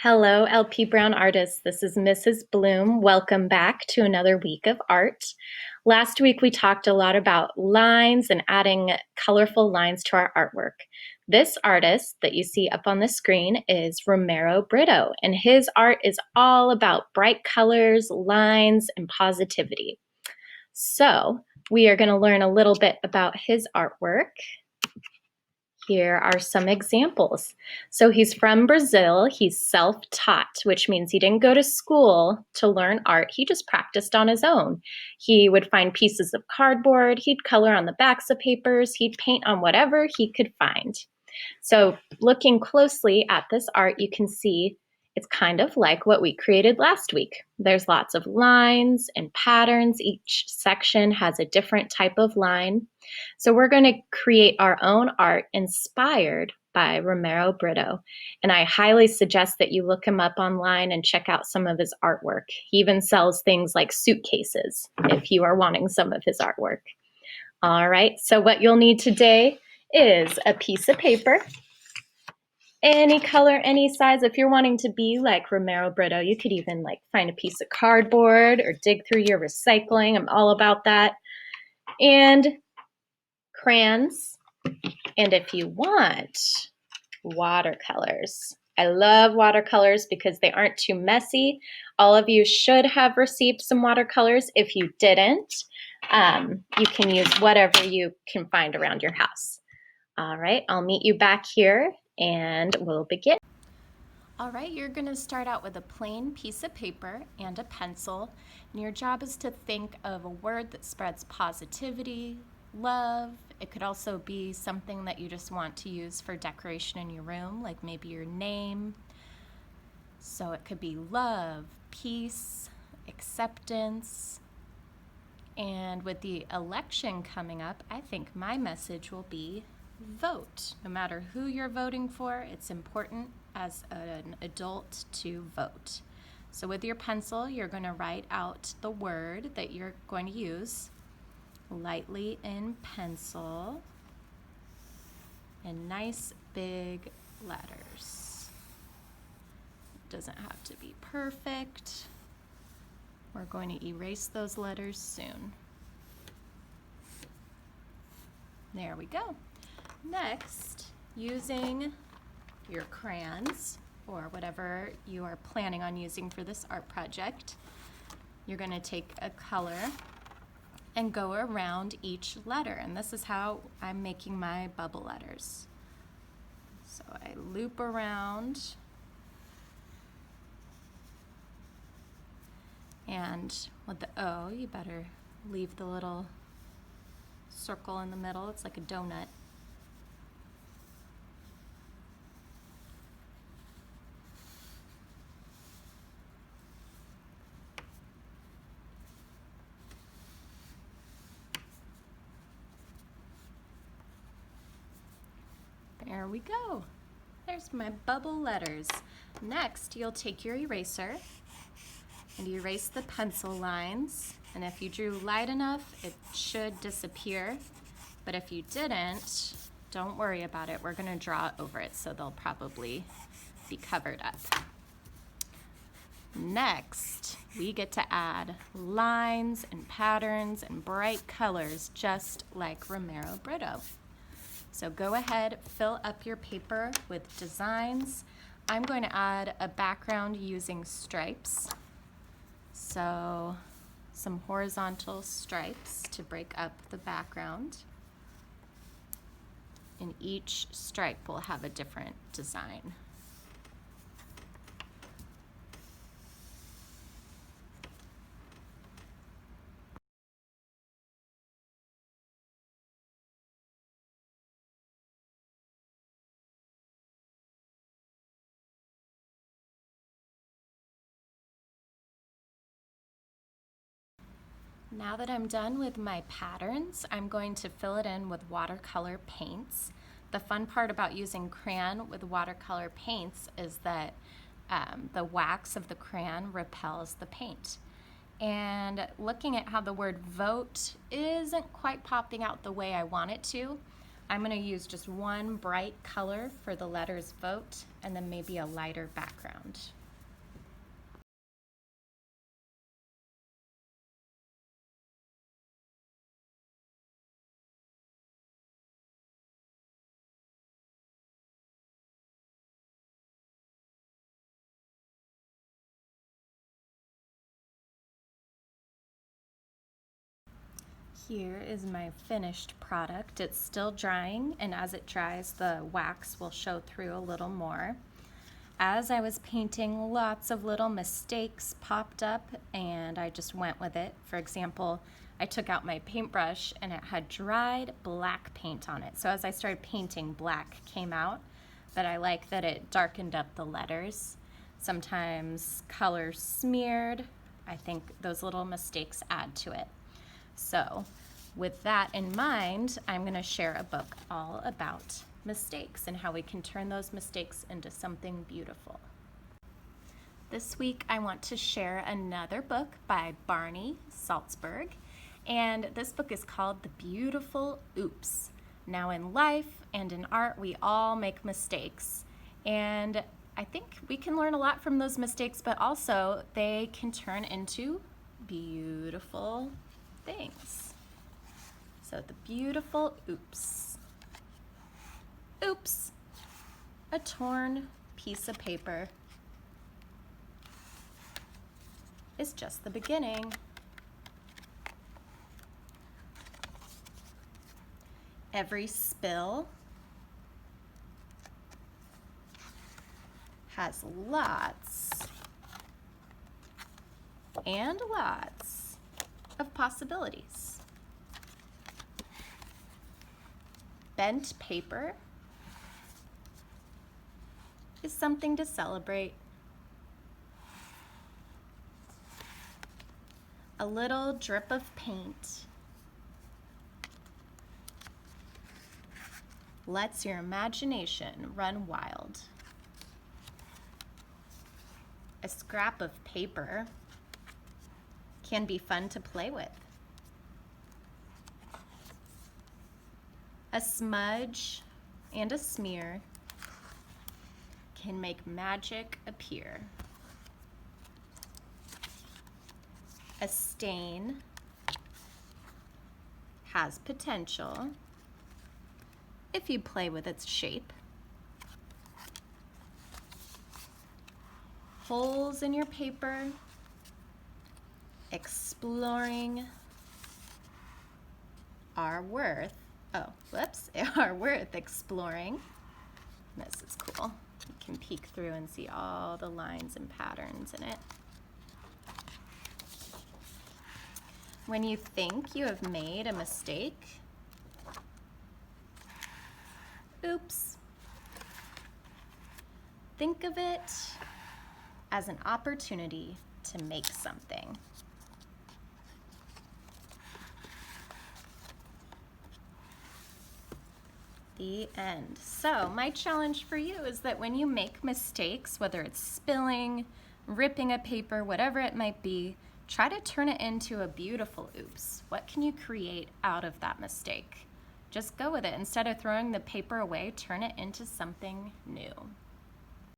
Hello, LP Brown artists. This is Mrs. Bloom. Welcome back to another week of art. Last week, we talked a lot about lines and adding colorful lines to our artwork. This artist that you see up on the screen is Romero Brito, and his art is all about bright colors, lines, and positivity. So we are going to learn a little bit about his artwork. Here are some examples. So he's from Brazil. He's self-taught, which means he didn't go to school to learn art. He just practiced on his own. He would find pieces of cardboard. He'd color on the backs of papers. He'd paint on whatever he could find. So looking closely at this art, you can see it's kind of like what we created last week. There's lots of lines and patterns. Each section has a different type of line. So we're going to create our own art inspired by Romero Brito. And I highly suggest that you look him up online and check out some of his artwork. He even sells things like suitcases if you are wanting some of his artwork. All right, so what you'll need today is a piece of paper, any color, any size. If you're wanting to be like Romero Brito, you could even find a piece of cardboard or dig through your recycling. I'm all about that. And crayons, and if you want, watercolors. I love watercolors because they aren't too messy. All of you should have received some watercolors. If you didn't, you can use whatever you can find around your house. All right, I'll meet you back here and we'll begin. All right, you're going to start out with a plain piece of paper and a pencil, and your job is to think of a word that spreads positivity, love. It could also be something that you just want to use for decoration in your room, like maybe your name. So it could be love, peace, acceptance. And with the election coming up, I think my message will be vote. No matter who you're voting for, it's important as an adult to vote. So with your pencil, you're going to write out the word that you're going to use lightly in pencil in nice big letters. It doesn't have to be perfect. We're going to erase those letters soon. There we go. Next, using your crayons or whatever you are planning on using for this art project, you're going to take a color and go around each letter. And this is how I'm making my bubble letters. So I loop around, and with the O, you better leave the little circle in the middle. It's like a donut. There we go. There's my bubble letters. Next, you'll take your eraser and erase the pencil lines. And if you drew light enough, it should disappear. But if you didn't, don't worry about it. We're going to draw over it, so they'll probably be covered up. Next, we get to add lines and patterns and bright colors, just like Romero Brito. So go ahead, fill up your paper with designs. I'm going to add a background using stripes. So some horizontal stripes to break up the background. And each stripe will have a different design. Now that I'm done with my patterns, I'm going to fill it in with watercolor paints. The fun part about using crayon with watercolor paints is that the wax of the crayon repels the paint. And looking at how the word vote isn't quite popping out the way I want it to, I'm going to use just one bright color for the letters vote and then maybe a lighter background. Here is my finished product. It's still drying, and as it dries, the wax will show through a little more. As I was painting, lots of little mistakes popped up, and I just went with it. For example, I took out my paintbrush and it had dried black paint on it. So as I started painting, black came out, but I like that it darkened up the letters. Sometimes color smeared. I think those little mistakes add to it. So with that in mind, I'm going to share a book all about mistakes and how we can turn those mistakes into something beautiful. This week I want to share another book by Barney Salzberg, and this book is called The Beautiful Oops. Now in life and in art we all make mistakes, and I think we can learn a lot from those mistakes, but also they can turn into beautiful things. So the beautiful oops. Oops, a torn piece of paper is just the beginning. Every spill has lots and lots of possibilities. Bent paper is something to celebrate. A little drip of paint lets your imagination run wild. A scrap of paper can be fun to play with. A smudge and a smear can make magic appear. A stain has potential if you play with its shape. Holes in your paper, exploring are worth exploring. This is cool. You can peek through and see all the lines and patterns in it. When you think you have made a mistake, oops, think of it as an opportunity to make something. The end. So my challenge for you is that when you make mistakes, whether it's spilling, ripping a paper, whatever it might be, try to turn it into a beautiful oops. What can you create out of that mistake? Just go with it. Instead of throwing the paper away, turn it into something new.